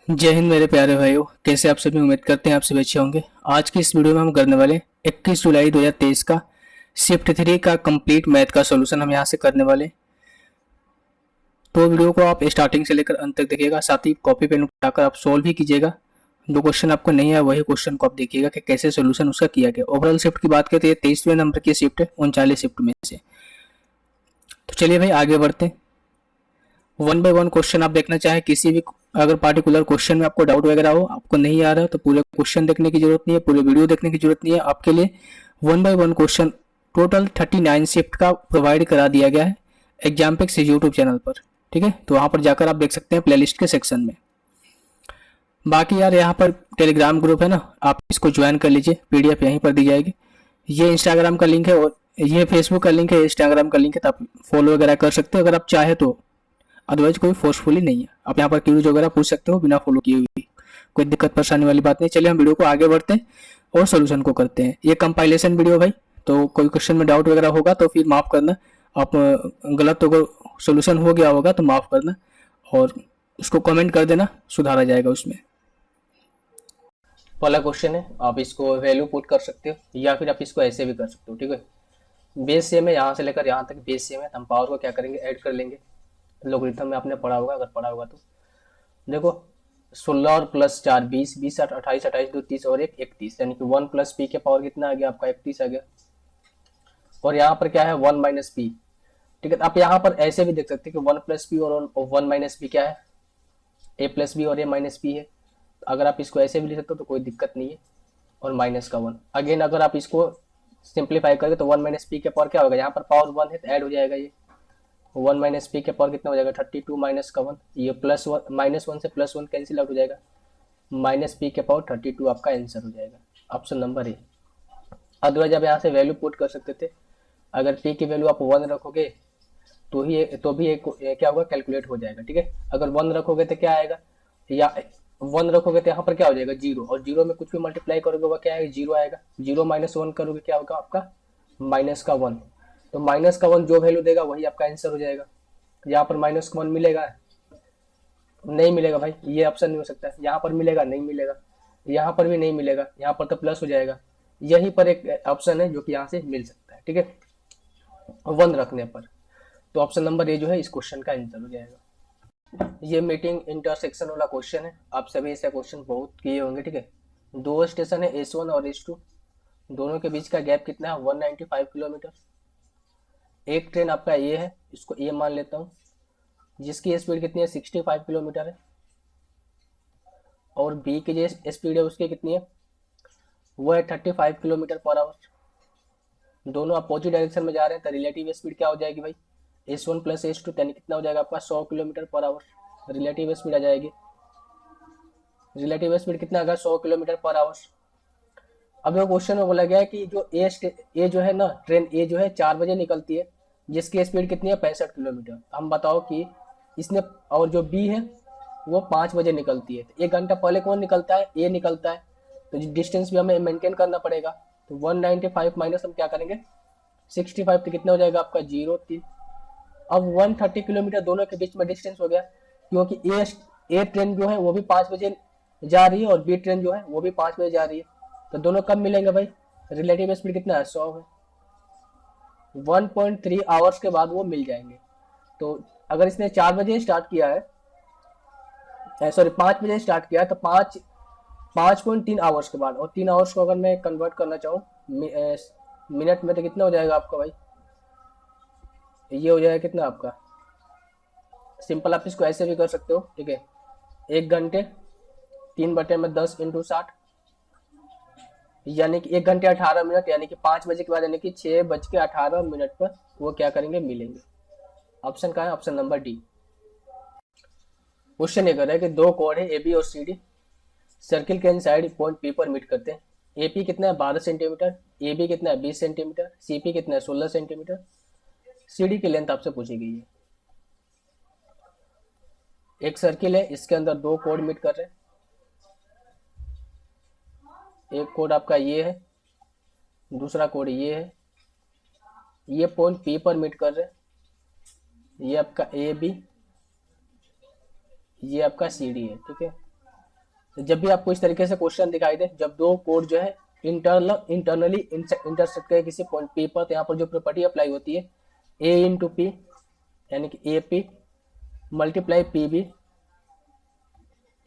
जय हिंद मेरे प्यारे भाइयों। कैसे आप सभी? उम्मीद करते हैं आप सभी अच्छे होंगे। आज की इस वीडियो में हम करने वाले 21 जुलाई 2023 का शिफ्ट 3 का कंप्लीट मैथ का सॉल्यूशन हम यहाँ से करने वाले। तो वीडियो को आप स्टार्टिंग से लेकर अंत तक देखिएगा, साथ ही कॉपी पेन उठाकर आप सोल्व भी कीजिएगा। जो क्वेश्चन आपको नहीं है वही क्वेश्चन को आप देखिएगा कि कैसे सोल्यूशन उसका किया गया। ओवरऑल शिफ्ट की बात करते हैं, 23वें नंबर की शिफ्ट है 39 शिफ्ट में से। तो चलिए भाई आगे बढ़ते हैं। वन बाय वन क्वेश्चन आप देखना चाहें, किसी भी अगर पार्टिकुलर क्वेश्चन में आपको डाउट वगैरह हो, आपको नहीं आ रहा, तो पूरे क्वेश्चन देखने की जरूरत नहीं है, पूरे वीडियो देखने की जरूरत नहीं है। आपके लिए one by one question total 39 shift का प्रोवाइड करा दिया गया है एग्जामपिक्स यूट्यूब चैनल पर। ठीक है, तो वहां पर जाकर आप देख सकते हैं प्लेलिस्ट के सेक्शन में। बाकी यार यहाँ पर टेलीग्राम ग्रुप है ना, आप इसको ज्वाइन कर लीजिए, पीडीएफ यहीं पर दी जाएगी। ये इंस्टाग्राम का लिंक है और ये फेसबुक का लिंक है, इंस्टाग्राम का लिंक है, तो आप फॉलो वगैरह कर सकते हो अगर आप चाहे तो। अदरवाइज कोई फोर्सफुली नहीं है, आप यहाँ पर क्यूज वगैरह पूछ सकते हो बिना फॉलो किए हुए। कोई दिक्कत परेशानी वाली बात नहीं। चलिए हम वीडियो को आगे बढ़ते हैं और सोल्यूशन को करते हैं। ये कंपाइलेशन वीडियो भाई, तो कोई क्वेश्चन में डाउट वगैरह होगा तो फिर माफ करना। आप गलत अगर सोल्यूशन हो गया होगा तो माफ करना और उसको कमेंट कर देना, सुधारा जाएगा उसमें। पहला क्वेश्चन है, आप इसको वैल्यू पुट कर सकते हो या फिर आप इसको ऐसे भी कर सकते हो। ठीक है, बेस सेम है, यहाँ से लेकर यहाँ तक बेस सेम है। हम पावर को क्या करेंगे, ऐड कर लेंगे। लोगरिथम में आपने पढ़ा होगा, अगर पढ़ा होगा तो देखो 16 और प्लस 4 20, 20 8 28, 28 2 30 और 1 31, यानी कि 1 प्लस पी के पावर कितना आ गया आपका, 31 आ गया। और यहाँ पर क्या है, 1 माइनस पी। ठीक है, आप यहाँ पर ऐसे भी देख सकते हैं कि 1 प्लस पी और 1 माइनस पी क्या है, ए प्लस बी और ए माइनस पी है। तो अगर आप इसको ऐसे भी लिख सकते हो तो कोई दिक्कत नहीं है। और माइनस का 1 अगेन, अगर आप इसको सिंप्लीफाई करेंगे तो 1 माइनस पी के पावर क्या होगा, यहाँ पर पावर 1 है तो ऐड हो जाएगा ये 1 माइनस पी के पावर कितना हो जाएगा, 32 माइनस का 1, ये प्लस 1 माइनस 1 से प्लस 1 कैंसिल आउट हो जाएगा, माइनस पी के पावर 32 आपका आंसर हो जाएगा, ऑप्शन नंबर ए। अदरवाइज आप यहाँ से वैल्यू पुट कर सकते थे। अगर पी की वैल्यू आप 1 रखोगे तो भी एक क्या होगा, कैलकुलेट हो जाएगा। ठीक है, अगर 1 रखोगे तो क्या आएगा, या 1 रखोगे तो यहाँ पर क्या हो जाएगा, 0, और 0 में कुछ भी मल्टीप्लाई करोगे वह क्या आएगा, 0 आएगा। 0 माइनस 1 करोगे क्या होगा आपका, माइनस का 1। तो माइनस का 1 जो वैल्यू देगा वही आपका आंसर हो जाएगा। यहाँ पर माइनस का 1 मिलेगा, नहीं मिलेगा भाई, ये ऑप्शन नहीं हो सकता है। यहाँ पर मिलेगा, नहीं मिलेगा, यहाँ पर भी नहीं मिलेगा, यहाँ पर तो प्लस हो जाएगा। यहीं पर एक ऑप्शन है जो कि यहाँ से मिल सकता है। ठीक है, 1 रखने पर। तो ऑप्शन नंबर ए जो है इस क्वेश्चन का आंसर हो जाएगा। ये मीटिंग इंटरसेक्शन वाला क्वेश्चन है, आप सभी ऐसे क्वेश्चन बहुत किए होंगे। ठीक है, दो स्टेशन है S1 और S2, दोनों के बीच का गैप कितना है, 195 किलोमीटर। एक ट्रेन आपका ये है, इसको ये मान लेता हूँ, जिसकी स्पीड कितनी है, 65 किलोमीटर है। और बी की जो स्पीड है उसकी कितनी है, वो है 35 किलोमीटर पर आवर। दोनों अपोजिट डायरेक्शन में जा रहे हैं तो रिलेटिव स्पीड क्या हो जाएगी भाई, S1 प्लस S2 यानी कितना हो जाएगा आपका, 100 kilometre per hour relative speed आ जाएगी। रिलेटिव स्पीड कितना आएगा, 100 किलोमीटर पर आवर। अब ये क्वेश्चन में बोला गया है कि जो ए जो है ना, ट्रेन ए जो है 4 बजे निकलती है, जिसकी स्पीड कितनी है, 65 किलोमीटर। हम बताओ कि इसने, और जो बी है वो 5 बजे निकलती है, तो 1 घंटा पहले कौन निकलता है, ए निकलता है। तो डिस्टेंस भी हमें मेंटेन करना पड़ेगा। तो 195 माइनस हम क्या करेंगे, 65, तो कितना हो जाएगा आपका, 0 3। अब 130 किलोमीटर दोनों के बीच में डिस्टेंस हो गया, क्योंकि ए ट्रेन जो है वो भी 5 बजे जा रही है और बी ट्रेन जो है वो भी 5 बजे जा रही है। तो दोनों कब मिलेंगे भाई, रिलेटिव स्पीड कितना है, 100 है। 1.3 आवर्स के बाद वो मिल जाएंगे। तो अगर इसने 4 बजे स्टार्ट किया है, सॉरी 5 बजे स्टार्ट किया है, तो 5.3 आवर्स के बाद, और 3 आवर्स को अगर मैं कन्वर्ट करना चाहूँ मिनट में, तो कितना हो जाएगा आपका भाई, ये हो जाएगा कितना आपका, सिंपल आप इसको ऐसे भी कर सकते हो। ठीक है, 1 घंटे 3/10 इंटू 60, यानी कि 1 घंटे 18 मिनट, यानी कि 5 बजे के बाद, यानी कि 6:18 पर वो क्या करेंगे, मिलेंगे। ऑप्शन का है, ऑप्शन नंबर डी। क्वेश्चन ये कर रहा है कि दो कोण है ए बी और सी डी, सर्किल के इनसाइड पॉइंट पी पर मीट करते हैं। ए पी कितना है, 12 सेंटीमीटर, ए बी कितना है, 20 सेंटीमीटर, सी पी कितना है, 16 सेंटीमीटर। सी डी की लेंथ आपसे पूछी गई है। एक सर्किल है, इसके अंदर दो कोण मीट कर रहे हैं। एक कोड आपका ये है, दूसरा कोड ये है। ये पॉइंट पी पर मीट कर रहे हैं। ये आपका ए बी, ये आपका सी डी है। ठीक है, तो जब भी आपको इस तरीके से क्वेश्चन दिखाई दे, जब दो कोड जो है इंटरनली इंटरसेक्ट करे किसी पॉइंट पी पर, तो यहाँ पर जो प्रॉपर्टी अप्लाई होती है ए इंटू पी, यानी कि A P multiply P B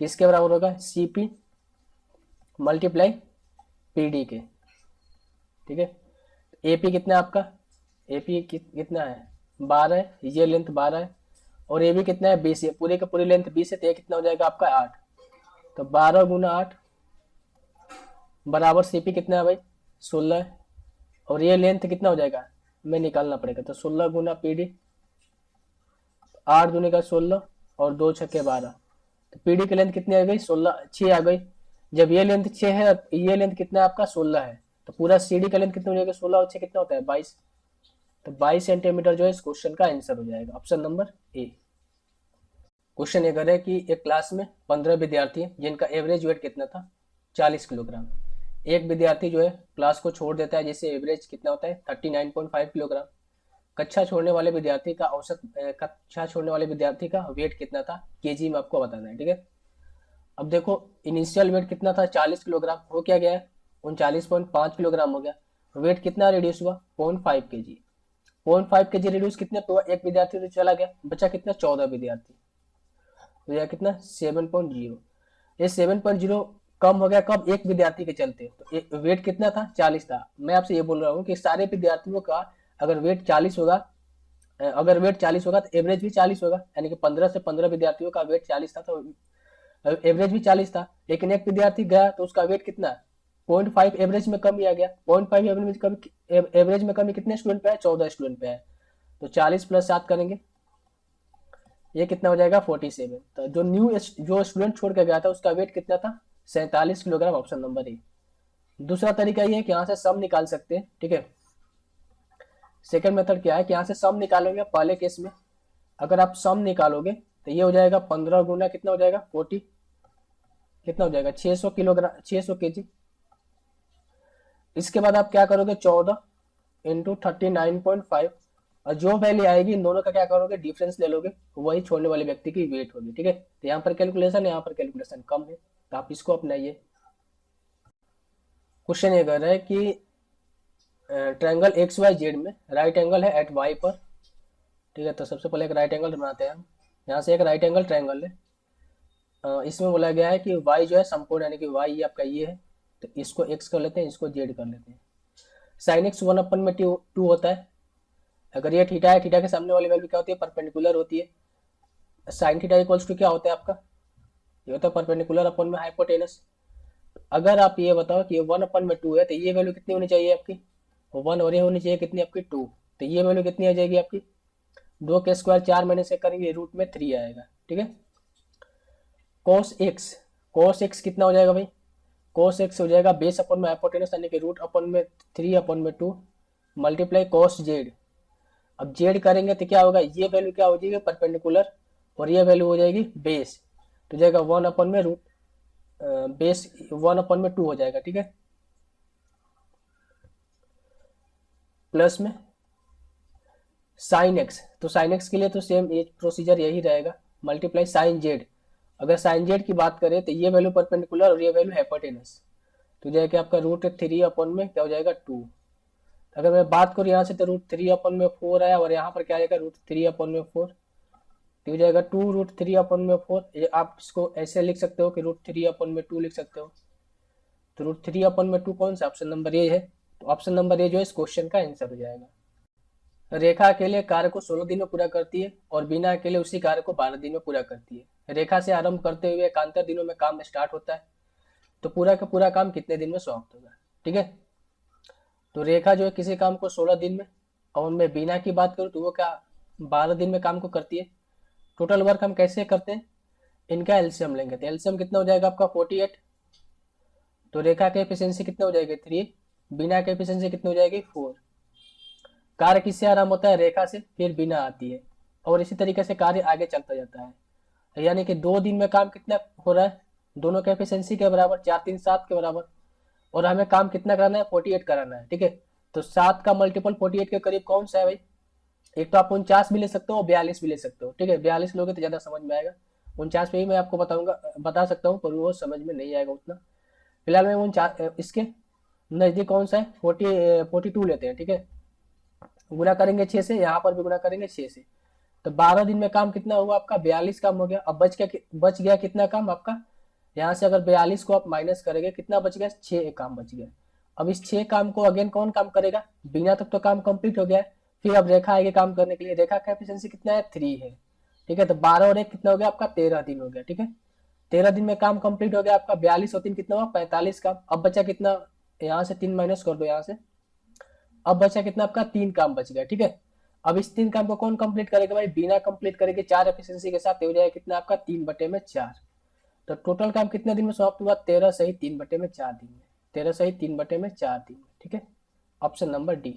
किसके बराबर होगा, C P multiply P D के। ठीक है, ए पी कितना है आपका, ए पी कितना है 12 है, ये लेंथ 12 है, और ए बी कितना है 20 है, पूरे का पूरी लेंथ 20 है, तो ये कितना हो जाएगा आपका 8। तो 12 गुना 8 बराबर सी पी कितना है भाई 16 है, और ये लेंथ कितना हो जाएगा हमें निकालना पड़ेगा, तो 16 गुना पी डी, 8 दूनी का 16 और 2 छक्के 12, तो पी डी की लेंथ कितनी आ गई 16 6 आ गई। जब ये लेंथ 6 है, ये लेंथ कितना है आपका 16 है, तो पूरा सी डी का लेंथ कितना हो जाएगा 16 और 6 कितना होता है 22, तो 22 सेंटीमीटर जो है इस क्वेश्चन का आंसर हो जाएगा, ऑप्शन नंबर ए। क्वेश्चन ये कर रहा है कि एक क्लास में 15 विद्यार्थी हैं जिनका एवरेज वेट कितना था 40 किलोग्राम। एक विद्यार्थी जो है क्लास को छोड़ देता है, जिससे एवरेज कितना होता है 39.5 किलोग्राम। कक्षा छोड़ने वाले विद्यार्थी का वेट कितना था केजी में आपको बताना है। ठीक है, अब देखो इनिशियल वेट कितना था 40 किलोग्राम, हो क्या गया है 39.5 किलोग्राम हो गया। वेट कितना रिड्यूस हुआ 0.5 केजी, 0.5 केजी रिड्यूस कितने पे हुआ, एक विद्यार्थी तो चला गया, बचा कितना 14 विद्यार्थी, तो यह कितना 7.0। ये 7.0 कम हो गया कब, एक विद्यार्थी के चलते, तो वेट कितना था 40 था। मैं आपसे ये बोल रहा हूँ कि सारे विद्यार्थियों का अगर वेट 40 होगा, अगर वेट 40 होगा तो एवरेज भी 40 होगा, यानी कि 15 से 15 विद्यार्थियों का वेट 40 था, तो एवरेज भी 40 था। लेकिन एक विद्यार्थी गया तो उसका वेट कितना 0.5 एवरेज में कम ही आ गया, 0.5 एवरेज में कमी कितने स्टूडेंट पे है 14 स्टूडेंट पे है, तो 40 प्लस 7 करेंगे, ये कितना हो जाएगा 47। तो जो स्टूडेंट छोड़ के गया था उसका वेट कितना था 47 किलोग्राम, ऑप्शन नंबर ए। दूसरा तरीका ये है कि यहाँ से सम निकाल सकते हैं। ठीक है, सेकंड मेथड क्या है कि यहाँ से सम निकालोगे, पहले केस में अगर आप सम निकालोगे तो ये हो जाएगा 15 गुना कितना हो जाएगा 40, कितना हो जाएगा 600 किलोग्राम 600 केजी। इसके बाद आप क्या करोगे 14 इंटू 39.5, और जो वैल्यू आएगी इन दोनों का क्या करोगे डिफरेंस ले लोगे, वही छोड़ने वाले व्यक्ति की वेट होगी। ठीक है, तो यहाँ पर कैलकुलेशन यहाँ पर कैलकुलेशन कम है, तो आप इसको अपनाइए। क्वेश्चन ये कर रहा है कि ट्रायंगल एक्स वाई जेड में राइट एंगल है एट वाई पर। ठीक है, तो सबसे पहले एक राइट एंगल बनाते हैं हम। यहाँ से एक राइट एंगल ट्रायंगल है, इसमें बोला गया है कि वाई जो है समकोण, यानी कि वाई आपका ये है, तो इसको एक्स कर लेते हैं, इसको जेड कर लेते हैं। साइन एक्स 1/2 होता है, अगर ये थीटा है, थीटा के सामने वाली वैल्यू क्या होती है परपेंडिकुलर होती है। साइन थीटा इक्वल्स टू क्या होता है आपका, ये होता है परपेंडिकुलर अपन में हाइपोटेनस। अगर आप ये बताओ कि 1/2 है, तो ये वैल्यू कितनी होनी चाहिए आपकी 1, और ये होनी चाहिए कितनी आपकी 2, तो ये वैल्यू कितनी आ जाएगी आपकी 2 के स्क्वायर 4 महीने से करेंगे रूट में 3 आएगा। ठीक है, cos x कितना हो जाएगा भाई, cos x हो जाएगा बेस अपन में हाइपोटेनस, यानी कि रूट अपन में 3/2 मल्टीप्लाई cos z। अब जेड करेंगे तो क्या होगा, ये वैल्यू क्या हो जाएगी परपेंडिकुलर, और ये वैल्यू हो जाएगी बेस, तो जाएगा 1/रूट बेस 1/2 हो जाएगा। ठीक है, प्लस में साइन एक्स, तो साइन एक्स के लिए तो सेम ये प्रोसीजर यही रहेगा, मल्टीप्लाई साइन जेड। अगर साइन जेड की बात करें तो ये वैल्यू परपेंडिकुलर और ये वैल्यू हाइपोटेनस, तो जाएगा आपका रूट 3 में क्या हो जाएगा 2। अगर मैं बात करूँ यहाँ से तो रूट 3/4 आया, और यहाँ पर क्या आएगा रूट 3/4, तो हो जाएगा 2√3/4। ये आप इसको ऐसे लिख सकते हो कि रूट 3/2 लिख सकते हो, तो रूट 3/2 कौन सा ऑप्शन नंबर ए है, तो ऑप्शन नंबर ए जो है इस क्वेश्चन का आंसर हो जाएगा। रेखा अकेले कार्य को 16 दिन में पूरा करती है और बिना अकेले उसी कार्य को 12 दिन में पूरा करती है। रेखा से आरंभ करते हुए एकांतर दिनों में काम स्टार्ट होता है, तो पूरा का पूरा काम कितने दिन में समाप्त होगा। ठीक है, तो रेखा जो है किसी काम को 16 दिन में, और उनमें बिना की बात करूँ तो वो क्या 12 दिन में काम को करती है। टोटल वर्क हम कैसे करते हैं, इनका एलसीएम लेंगे, तो एलसीएम कितना हो जाएगा आपका 48, तो रेखा की एफिशिएंसी कितने हो जाएगी 3, बिना की एफिशिएंसी कितनी हो जाएगी 4। कार्य किससे आरंभ होता है रेखा से, फिर बिना आती है, और इसी तरीके से कार्य आगे चलता जाता है। यानी कि 2 दिन में काम कितना हो रहा है, दोनों के एफिशिएंसी के बराबर 4 3 7 के बराबर, और हमें काम कितना कराना है 48 कराना है। ठीक है, तो 7 का मल्टीपल 48 के करीब कौन सा है भाई, एक तो आप 49 भी ले सकते हो और 42 भी ले सकते हो। ठीक है, 42 लोगे तो ज्यादा समझ में आएगा, 49 पे ही मैं आपको बता सकता हूँ, पर वो समझ में नहीं आएगा उतना। फिलहाल मैं 49 इसके नज़दीक कौन सा है, 42 लेते हैं, ठीक है। गुना करेंगे 6 से, यहाँ पर भी गुना करेंगे 6 से। तो 12 दिन में काम कितना हुआ आपका, 42 काम हो गया। अब बच गया कितना काम आपका, यहाँ से अगर 42 को आप माइनस करेंगे कितना बच गया, 6 काम बच गया। अब इस 6 काम को अगेन कौन काम करेगा, बिना तक तो काम कंप्लीट हो गया है। फिर अब रेखा आएगी काम करने के लिए, रेखा का एफिशिएंसी कितना है, 3 है, ठीक है। तो 12 और 1 कितना हो गया आपका, 13 दिन हो गया, ठीक है। 13 दिन में काम कंप्लीट हो गया आपका। 42 और 3 कितना हुआ, 45 काम। अब बचा कितना, यहाँ से 3 माइनस कर दो यहाँ से। अब बचा कितना आपका, 3 काम बच गया, ठीक है। अब इस 3 काम को कौन कंप्लीट करेगा भाई, बिना कंप्लीट करेंगे 4 एफिशिएंसी के साथ, हो जाएगा कितना आपका, 3/4। तो टोटल काम कितने दिन में समाप्त हुआ, 13 सही 3/4 दिन में, 13 सही 3/4 दिन में, ठीक है। Option number D.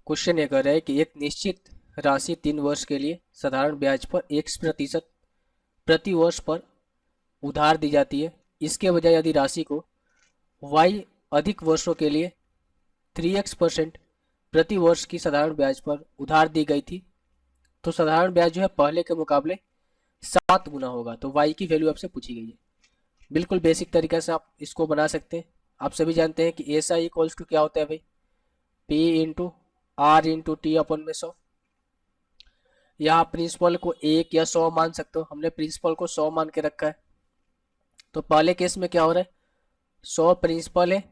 क्वेश्चन ये कर रहा है कि एक निश्चित राशि 3 वर्ष के लिए साधारण ब्याज पर X% प्रति वर्ष पर उधार दी जाती है। इसके बजाय यदि राशि को Y अधिक वर्षों के लिए 3X% प्रति वर्ष की साधारण ब्याज पर उधार दी गई थी, तो साधारण ब्याज जो है पहले के मुकाबले 7 गुना होगा। तो Y की वैल्यू आपसे पूछी गई है। बिल्कुल बेसिक तरीका से आप इसको बना सकते हैं। आप सभी जानते हैं कि एस आई इक्वल्स टू क्या होता है भाई, P/R/T/100। यहाँ प्रिंसिपल को 1 या 100 मान सकते हो, हमने प्रिंसिपल को 100 मान के रखा है। तो पहले केस में क्या हो रहा है, 100 प्रिंसिपल है,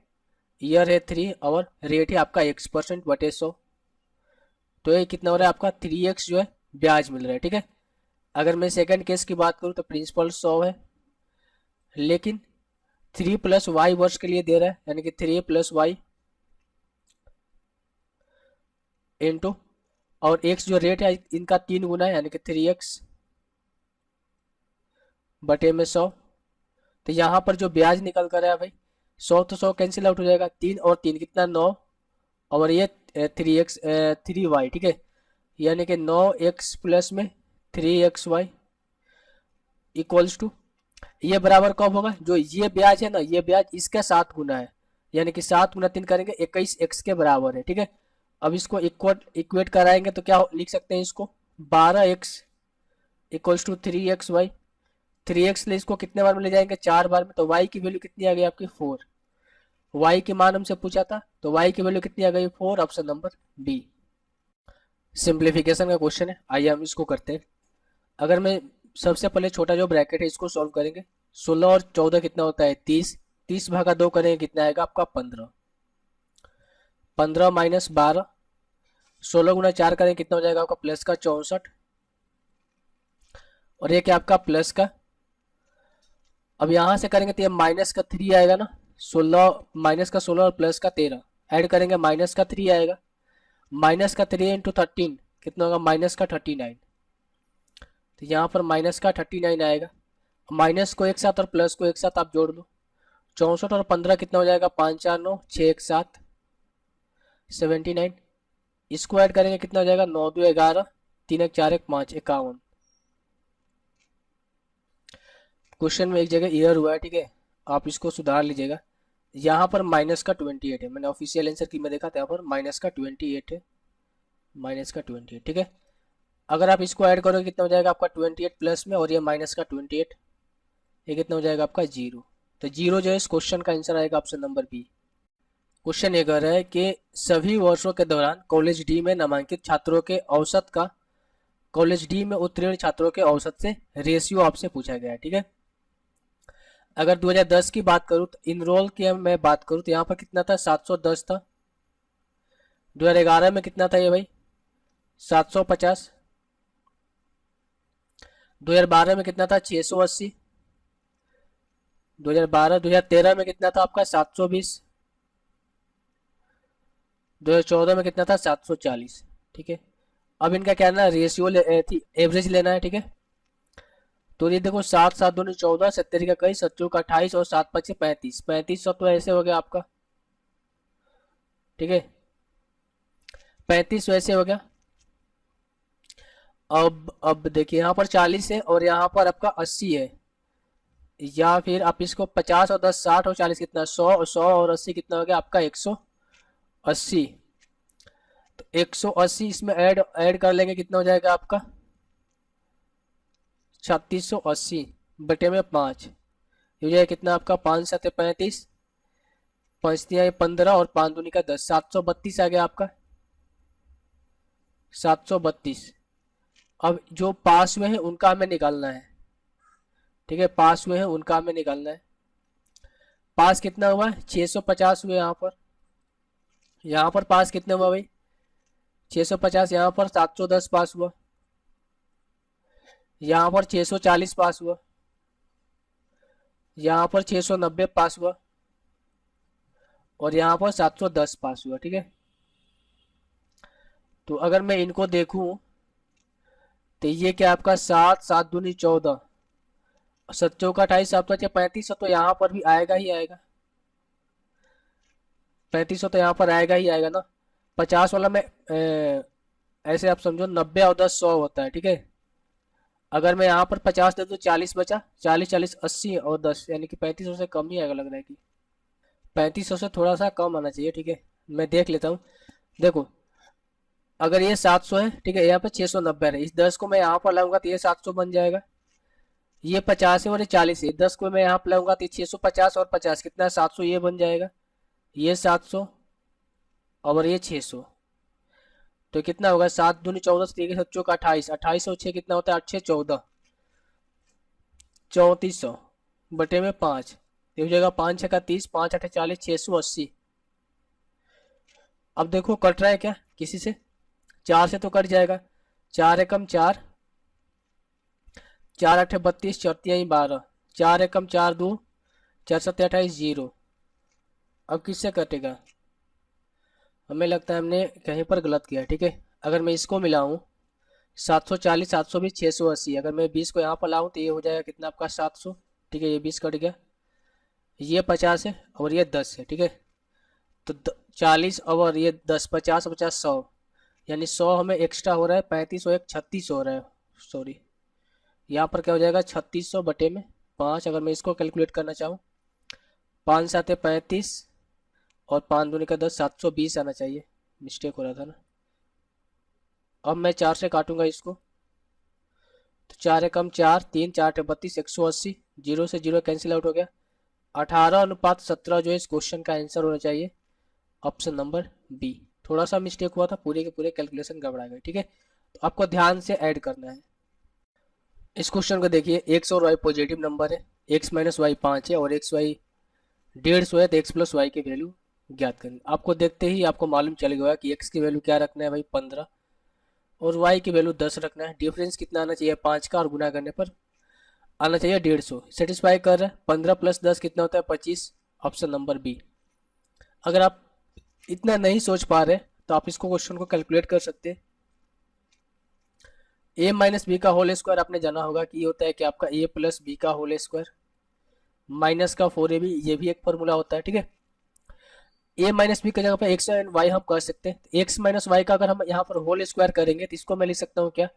ईयर है 3 और रेट है आपका X%/100। तो ये कितना हो रहा है आपका, 3x जो है ब्याज मिल रहा है, ठीक है। अगर मैं सेकंड केस की बात करूँ तो प्रिंसिपल 100 है, लेकिन 3+y वर्ष के लिए दे रहा है, यानी कि 3+y इंटू, और x जो रेट है इनका 3 गुना है, यानी कि 3x/100। तो यहाँ पर जो ब्याज निकल कर आया भाई, 100 तो 100 कैंसिल आउट हो जाएगा, 3 और 3 कितना 9, और ये 3y, ठीक है। यानी कि 9x प्लस में 3xy इक्वल्स टू, ये बराबर कब होगा, जो ये ब्याज है ना, ये ब्याज इसका 7 गुना है, यानी कि 7 गुना 3 करेंगे 21x के बराबर है, ठीक है। अब इसको इक्वेट कराएंगे तो क्या लिख सकते हैं इसको, 12x equals to 3xy। 3x ले इसको कितने बार में ले जाएंगे, 4 बार में। तो y की वैल्यू कितनी आ गई आपकी, 4। y की मान हमसे पूछा था, तो y की वैल्यू कितनी आ गई, 4। Option number B. सिंप्लीफिकेशन का क्वेश्चन है, आइए हम इसको करते हैं। अगर मैं सबसे पहले छोटा जो ब्रैकेट है इसको सॉल्व करेंगे। 16 और 14 कितना होता है, 30। 30/2 करेंगे कितना आएगा आपका, 15। 15 माइनस 12, 16 गुना 4 करेंगे कितना हो जाएगा आपका, प्लस का 64, और ये क्या आपका प्लस का। अब यहाँ से करेंगे तो ये माइनस का 3 आएगा ना, 16 माइनस का 16 और प्लस का 13 ऐड करेंगे, माइनस का 3 आएगा। माइनस का 3 इंटू 13 कितना होगा, माइनस का 39। तो यहाँ पर माइनस का 39 आएगा। माइनस को एक साथ और प्लस को एक साथ आप जोड़ लो, 64 और 15 कितना हो जाएगा, 5 4 9 6 1 7 79। इसको ऐड करेंगे कितना हो जाएगा, 9 2 11 3 1 4 1 5 51। क्वेश्चन में एक जगह ईयर हुआ है, ठीक है, आप इसको सुधार लीजिएगा। यहाँ पर माइनस का 28 है, मैंने ऑफिशियल आंसर की में देखा था, यहाँ पर माइनस का 28 है, माइनस का 28, ठीक है। अगर आप इसको ऐड करोगे कितना हो जाएगा आपका 28 प्लस में, और ये माइनस का 28, ये कितना हो जाएगा आपका 0। तो 0 जो है इस क्वेश्चन का आंसर आएगा ऑप्शन नंबर बी। क्वेश्चन ये कह रहा है कि सभी वर्षों के दौरान कॉलेज डी में नामांकित छात्रों के औसत का कॉलेज डी में उत्तीर्ण छात्रों के औसत से रेशियो आपसे पूछा गया है, ठीक है। अगर 2010 की बात करूँ तो इनरोल की मैं बात करूँ तो यहाँ पर कितना था, 710 था। 2011 में कितना था ये भाई, 750। 2012 में कितना था, 680। 2013 में कितना था आपका, 720। 2014 में कितना था, 740, ठीक है। अब इनका क्या ना, रेशियो एवरेज लेना है, ठीक है। तो ये देखो 7 7 दूनी 14, 70 का 21, 70 का 28 और 7 5 35, 3500 तो ऐसे हो गया आपका, ठीक है। 35 वैसे हो गया। अब देखिए यहाँ पर 40 है और यहाँ पर आपका 80 है, या फिर आप इसको 50 और 10 60 और 40 कितना, 100 और 100 और 80 कितना हो गया आपका 180। तो 180 इसमें ऐड ऐड कर लेंगे कितना हो जाएगा आपका, 3680 बटे में 5, ये हो जाएगा कितना आपका, 5 7 35, 5 3 15 और 5 दूनी का 10, 732 आ गया आपका, 732। अब जो पास में है उनका हमें निकालना है, ठीक है, पास में है उनका हमें निकालना है। पास कितना हुआ है, 650 हुए यहाँ पर। यहाँ पर पास कितना हुआ भाई, 650, यहाँ पर 710 पास हुआ, यहाँ पर 640 पास हुआ, यहाँ पर 690 पास हुआ, और यहाँ पर 710 पास हुआ, ठीक है। तो अगर मैं इनको देखूं तो ये क्या आपका, 7 7 दूनी 14, 7 चौका 28, 7 5 35, तो यहाँ पर भी आएगा ही आएगा, 3500 तो यहाँ पर आएगा ही आएगा ना। 50 वाला में ऐसे आप समझो 90 और 10 100 होता है, ठीक है। अगर मैं यहाँ पर 50 दे दूँ, 40 बचा, 40 40 80 और 10, यानी कि 3500 से कम ही आएगा, लग रहा है कि 3500 से थोड़ा सा कम आना चाहिए, ठीक है। मैं देख लेता हूँ, देखो अगर ये 700 है, ठीक है, यहाँ पर 690 है, इस 10 को मैं यहाँ पर लाऊंगा तो ये 700 बन जाएगा। ये 50 है और ये 40 है, 10 को मैं यहाँ पर लाऊंगा तो 650 और 50 कितना है, 700, ये बन जाएगा। ये 700 और ये 600, तो कितना होगा, 7 दूनी 14, 7 का 28, 28 और 6 कितना होता है, 8 6 14, 3400 बटे में 5, हो जाएगा 5 6 का 30, 5 8 40, 680। अब देखो कट रहा है क्या किसी से, 4 से तो कट जाएगा, 4 एकम 4, 4 8 32, 4 3 12, 4 एकम 4 2, 4 7 28, 0। अब किससे कटेगा, हमें लगता है हमने कहीं पर गलत किया, ठीक है। अगर मैं इसको मिलाऊं, 740 720 680, अगर मैं 20 को यहाँ पर लाऊं तो ये हो जाएगा कितना आपका, 700, ठीक है, ये 20 कट गया, ये 50 है और ये 10 है, ठीक है। तो 40 और ये 10, 50 50 100, यानी 100 हमें एक्स्ट्रा हो रहा है, 35 और 1 3600 हो रहा है, सॉरी, यहाँ पर क्या हो जाएगा, 3600 बटे में 5। अगर मैं इसको कैलकुलेट करना चाहूँ, 5 7 35 और 5 दूनी का 10, 720 आना चाहिए, मिस्टेक हो रहा था ना। अब मैं 4 से काटूंगा इसको, तो 4 एकम 4, 3 4 32, 180, 0 से 0 कैंसिल आउट हो गया, 18:17 जो है इस क्वेश्चन का आंसर होना चाहिए, ऑप्शन नंबर बी। थोड़ा सा मिस्टेक हुआ था, पूरे के पूरे कैलकुलेशन गड़बड़ा गए, ठीक है। तो आपको ध्यान से ऐड करना है इस क्वेश्चन को। देखिए एक्स और वाई पॉजिटिव नंबर है, एक्स माइनस वाई 5 है और एक्स वाई 150 है, तो एक्स प्लस वाई की वैल्यू ज्ञात करनी। आपको देखते ही आपको मालूम चल गया कि एक्स की वैल्यू क्या रखना है भाई, 15, और वाई की वैल्यू 10 रखना है। डिफरेंस कितना आना चाहिए, 5 का, और गुना करने पर आना चाहिए 150। सेटिस्फाई कर रहा है, 15 प्लस 10 कितना होता है, 25, ऑप्शन नंबर बी। अगर आप इतना नहीं सोच पा रहे तो आप इसको क्वेश्चन को कैलकुलेट कर सकते हैं। ए माइनस बी का होल स्क्वायर आपने जाना होगा कि ये होता है कि आपका ए प्लस बी का होल स्क्वायर माइनस का 4ab, ये भी एक फॉर्मूला होता है, ठीक है। ए माइनस बी की जगह पर एक्स एंड वाई हम कर सकते हैं। एक्स माइनस वाई का अगर हम यहाँ पर होल स्क्वायर करेंगे तो इसको मैं लिख सकता हूँ क्या,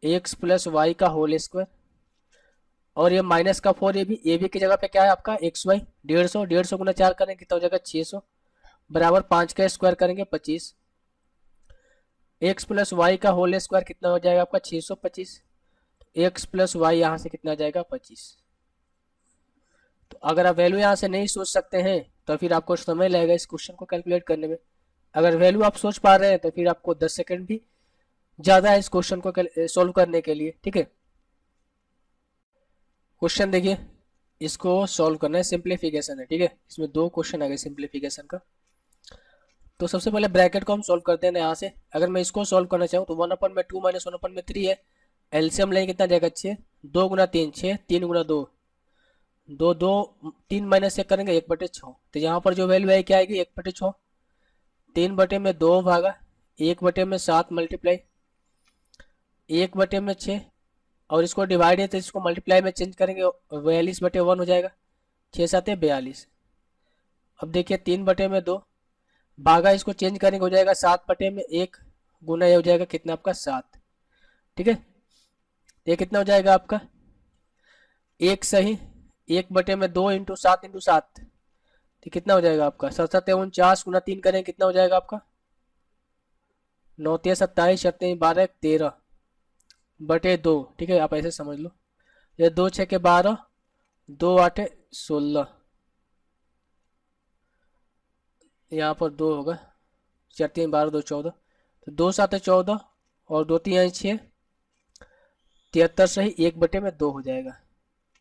एक्स प्लस वाई का होल स्क्वायर, और ये माइनस का 4ab, ए बी की जगह पे क्या है आपका, एक्स वाई 150, 150 गुना 4 करेंगे कितना हो जाएगा, 600, बराबर 5 का स्क्वायर करेंगे 25, एक्स प्लस वाई का होल स्क्वायर कितना हो जाएगा आपका, 625, एक्स प्लस वाई यहाँ से कितना आ जाएगा, 25। तो अगर आप वैल्यू यहाँ से नहीं सोच सकते हैं तो फिर आपको समय लगेगा इस क्वेश्चन को कैलकुलेट करने में। अगर वैल्यू आप सोच पा रहे हैं तो फिर आपको 10 सेकंड भी ज़्यादा है इस क्वेश्चन को सोल्व करने के लिए, ठीक है। क्वेश्चन देखिए, इसको सॉल्व करना है, सिंप्लीफिकेशन है, ठीक है। इसमें 2 क्वेश्चन आ गए सिंप्लीफिकेशन का। तो सबसे पहले ब्रैकेट को हम सॉल्व करते हैं यहाँ से। अगर मैं इसको सॉल्व करना चाहूँ तो 1/2 माइनस 1/3 है, एलसीएम लेंगे कितना जाएगा, 6, 2 गुना 3 6, 3 गुना 2 2 2, 3 माइनस 1 करेंगे 1/6, तो यहाँ पर जो वैल्यू है क्या आएगी, 1/6, 3 बटे में 2 भागा 1 बटे में 7 मल्टीप्लाई 1 बटे में 6, और इसको डिवाइड है तो इसको मल्टीप्लाई में चेंज करेंगे, 42/1 हो जाएगा, 6 7 42। अब देखिए 3 बटे में 2 भागा, इसको चेंज करेंगे हो जाएगा 7 बटे में 1, गुना ये हो जाएगा कितना आपका 7, ठीक है। ये कितना हो जाएगा आपका, 1 सही, 1 बटे में 2 इंटू 7 इंटू 7, तो कितना हो जाएगा आपका, 7 7 49, गुना 3 करें कितना हो जाएगा आपका, 9 3 27, 7 12 13 बटे 2, ठीक है, आप ऐसे समझ लो। ये 2 6 के 12, 2 8 16, यहाँ पर 2 होगा, 4 3 12 2 14, तो 2 7 14 और 2 3 6, 73 से ही 1/2 हो जाएगा।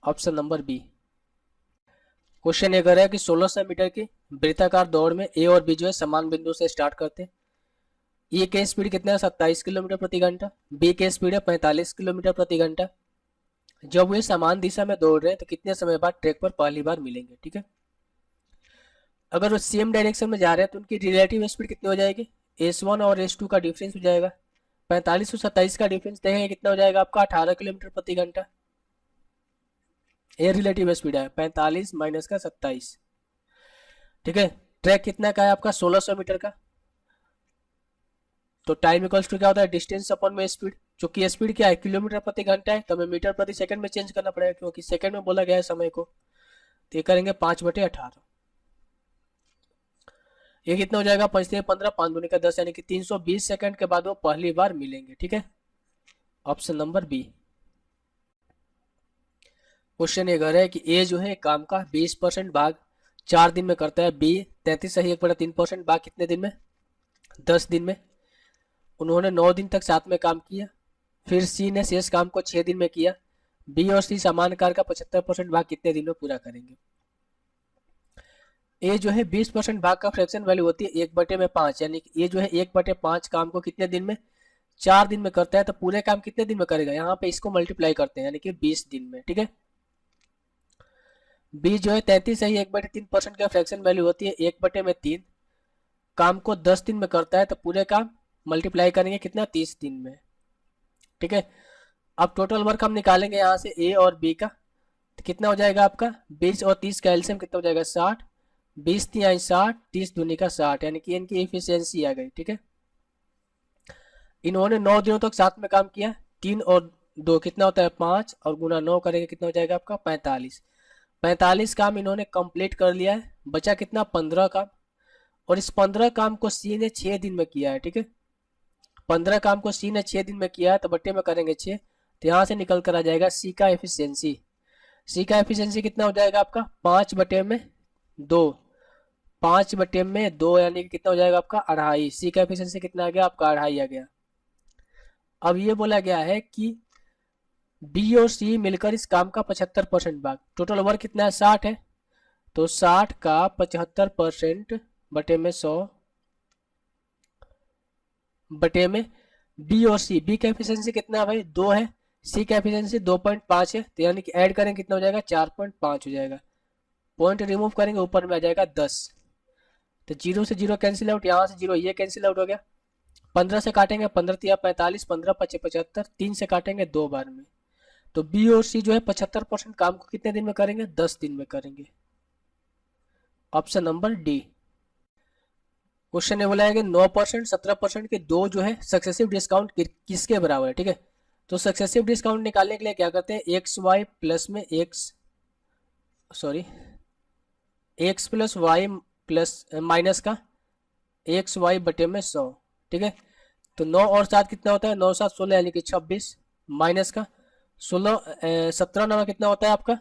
Option number B. क्वेश्चन ये कर रहा है कि 1600 मीटर की वृत्ताकार दौड़ में ए और बी जो है समान बिंदु से स्टार्ट करते हैं। ए के स्पीड कितना है 27 किलोमीटर प्रति घंटा, बी के स्पीड है 45 किलोमीटर प्रति घंटा। जब वे समान दिशा में दौड़ रहे हैं तो कितने समय बाद ट्रैक पर पहली बार मिलेंगे। ठीक है, अगर वो सेम डायरेक्शन में जा रहे हैं तो उनकी रिलेटिव स्पीड कितनी हो जाएगी, S1 और S2 का डिफरेंस हो जाएगा। 45 और 27 का डिफरेंस देखेंगे कितना हो जाएगा आपका, 18 किलोमीटर प्रति घंटा। ये रिलेटिव स्पीड है 45 माइनस का 27। ठीक है, ट्रैक कितना का है आपका 1600 मीटर का, तो टाइम इक्वल्स टू क्या होता है, डिस्टेंस अपॉन में स्पीड। चूंकि स्पीड क्या है किलोमीटर प्रति घंटा है, तो हमें मीटर प्रति सेकंड में चेंज करना पड़ेगा क्योंकि सेकंड में बोला गया है समय को। तो ये करेंगे 5/18। ये कितना हो जाएगा, 5 3 15, 5 दूनी का 10, यानी कि 320 सेकंड के बाद वो पहली बार मिलेंगे। ठीक है, ऑप्शन नंबर बी। क्वेश्चन ये कर रहा है कि ए जो है काम का 20% भाग 4 दिन में करता है, बी 33 सही 1/3% भाग कितने दिन में, 10 दिन में। उन्होंने 9 दिन तक साथ में काम किया। फिर सी ने शेष काम को 6 दिन में किया। बी और सी समान कार्य का 75% भाग कितने दिन में पूरा करेंगे। ए जो है 20% भाग का फ्रैक्शन वैल्यू होती है 1/5, यानी कि ए जो है 1/5 काम को कितने दिन में, 4 दिन में करता है, तो पूरे काम कितने दिन में करेगा, यहाँ पे इसको मल्टीप्लाई करते हैं यानी कि 20 दिन में। ठीक है, बी जो है 33 है 1/3% का फ्रैक्शन वैल्यू होती है 1/3, काम को 10 दिन में करता है, तो पूरे काम मल्टीप्लाई करेंगे कितना, 30 दिन में। ठीक है, अब टोटल वर्क हम निकालेंगे यहाँ से ए और बी का, तो कितना हो जाएगा आपका 20 और 30 का एलसीएम कितना हो जाएगा 60, 20 3 60, 30 दूनी का 60, यानी कि इनकी एफिशिएंसी आ गई। ठीक है, इन्होंने 9 दिनों तक साथ में काम किया, 3 और 2 कितना होता है 5, और गुना 9 करेंगे कितना हो जाएगा आपका 45। 45 काम इन्होंने कंप्लीट कर लिया है, बचा कितना 15 काम, और इस 15 काम को सी ने 6 दिन में किया है। ठीक है, 15 काम को सी ने 6 दिन में किया है, तो बट्टे में करेंगे 6, तो यहाँ से निकल कर आ जाएगा सी का एफिशिएंसी। सी का एफिशिएंसी कितना हो जाएगा आपका 5/2, 5/2 यानी कि कितना हो जाएगा आपका 2.5। सी का एफिशिएंसी कितना आ गया आपका 2.5 आ गया। अब ये बोला गया है कि बी और सी मिलकर इस काम का 75% भाग, टोटल वर्क कितना है 60 है, तो 60 का 75% बटे में 100 बटे में बी और सी, बी का एफिशिएंसी कितना है भाई 2 है, सी का एफिशिएंसी 2.5 है, तो यानी कि ऐड करेंगे कितना हो जाएगा 4.5 हो जाएगा। पॉइंट रिमूव करेंगे ऊपर में आ जाएगा 10, तो 0 से 0 कैंसिल आउट, यहाँ से 0 ये कैंसिल आउट हो गया। 15 से काटेंगे 15 तिया 45, 15 5 75, 3 से काटेंगे 2 बार में, तो बी और सी जो है 75% काम को कितने दिन में करेंगे, 10 दिन में करेंगे। Option number D. क्वेश्चन ये बोला है कि 9%, 17% के दो जो है सक्सेसिव डिस्काउंट किसके बराबर है। ठीक है, तो सक्सेसिव डिस्काउंट निकालने के लिए क्या करते हैं, एक्स वाई प्लस में X plus Y plus minus का एक्स वाई बटे में 100। ठीक है, तो 9 और 7 कितना होता है, 9 7 16 यानी कि 26, माइनस का 17 9 कितना होता है आपका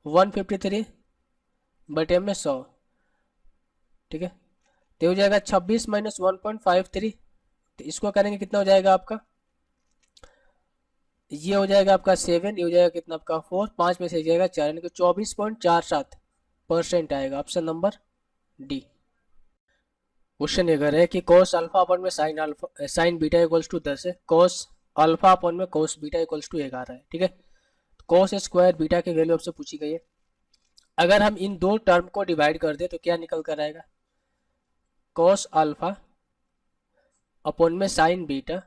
153 बटे में 100। ठीक है, तो हो जाएगा 26 माइनस 1.53, तो इसको करेंगे कितना हो जाएगा आपका, ये हो जाएगा आपका 7, ये हो जाएगा कितना आपका 4, 5 में से जाएगा 4, यानी कि 24.47% आएगा। Option number D. क्वेश्चन ये कर रहे हैं कि cos अल्फा अपन में साइन बीटा इक्वल्स टू 10 है, cos अल्फा अपन में cos बीटा इक्वल्स टू 11 है। ठीक है, cos स्क्वायर बीटा की वैल्यू आपसे पूछी गई है। अगर हम इन दो टर्म को डिवाइड कर दे तो क्या निकल कर आएगा, cos अल्फा अपन में साइन बीटा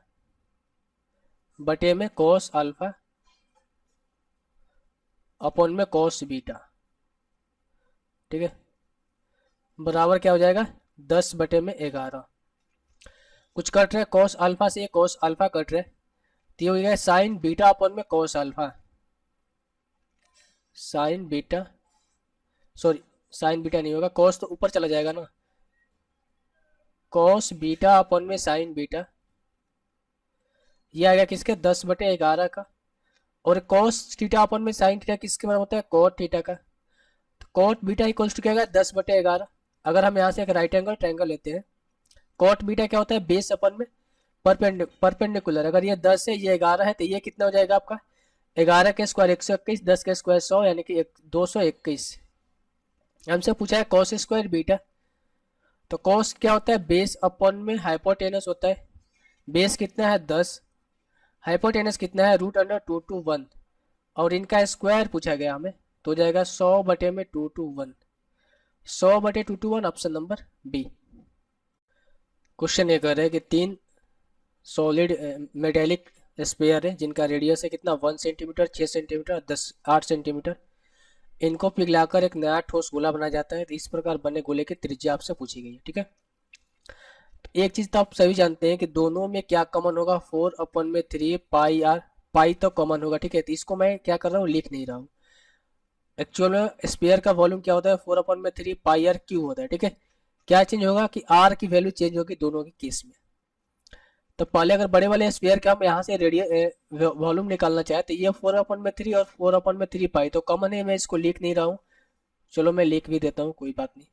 बटे में cos अल्फा अपन में cos बीटा। ठीक है, बराबर क्या हो जाएगा 10 बटे में 11। कुछ कट रहा है cos अल्फा से cos अल्फा कट रहा है, तो ये हो गया साइन बीटा अपन में cos alpha, sign beta sorry sine beta नहीं होगा, cos तो ऊपर चला जाएगा ना, cos बीटा अपन में साइन बीटा, ये आ गया किसके 10 बटे 11 का, और कॉस थीटा अपन में साइन थीटा किसके बराबर होता है, कॉट थीटा का। तो कॉट बीटा इक्वल्स टू क्या होगा, 10/11। अगर हम यहाँ से एक राइट एंगल ट्रायंगल लेते हैं, कॉट बीटा क्या होता है, बेस अपन में परपेंडिकुलर। अगर ये 10 है, ये 11 है, तो ये कितना हो जाएगा आपका, 11 के स्क्वायर 121, 10 के स्क्वायर 100, यानी कि 221। हमसे पूछा है कॉस स्क्वायर बीटा। तो कॉस क्या होता है, बेस अपन में हाइपोटेनस होता है। बेस कितना है 10, हाइपोटेनस कितना है √2 और इनका स्क्वायर पूछा गया हमें, तो हो जाएगा 100/221। 100/221 ऑप्शन नंबर बी। क्वेश्चन ये कर रहे हैं कि 3 सॉलिड मेटेलिक स्पेयर है जिनका रेडियस है कितना, 1 सेंटीमीटर, 6 सेंटीमीटर, 8 सेंटीमीटर। इनको पिघलाकर एक नया ठोस गोला बनाया जाता है। तो इस प्रकार बने गोले की त्रिज्या आपसे पूछी गई है, ठीक है। तो एक चीज तो आप सभी जानते हैं कि दोनों में क्या कॉमन होगा, 4/3 पाई आर। पाई तो कॉमन होगा, ठीक है। तो इसको मैं क्या कर रहा हूँ, लिख नहीं रहा हूँ। एक्चुअल में स्पेयर का वॉल्यूम क्या होता है, 4/3 पाई आर क्यू होता है, ठीक है। क्या चेंज होगा कि आर की वैल्यू चेंज होगी दोनों के केस में। तो पहले अगर बड़े वाले स्फीयर का हम यहाँ से रेडियस वॉल्यूम निकालना चाहे, तो ये 4/3 और 4/3 पाई तो कॉमन है, मैं इसको लिख नहीं रहा हूँ। चलो मैं लिख भी देता हूँ, कोई बात नहीं।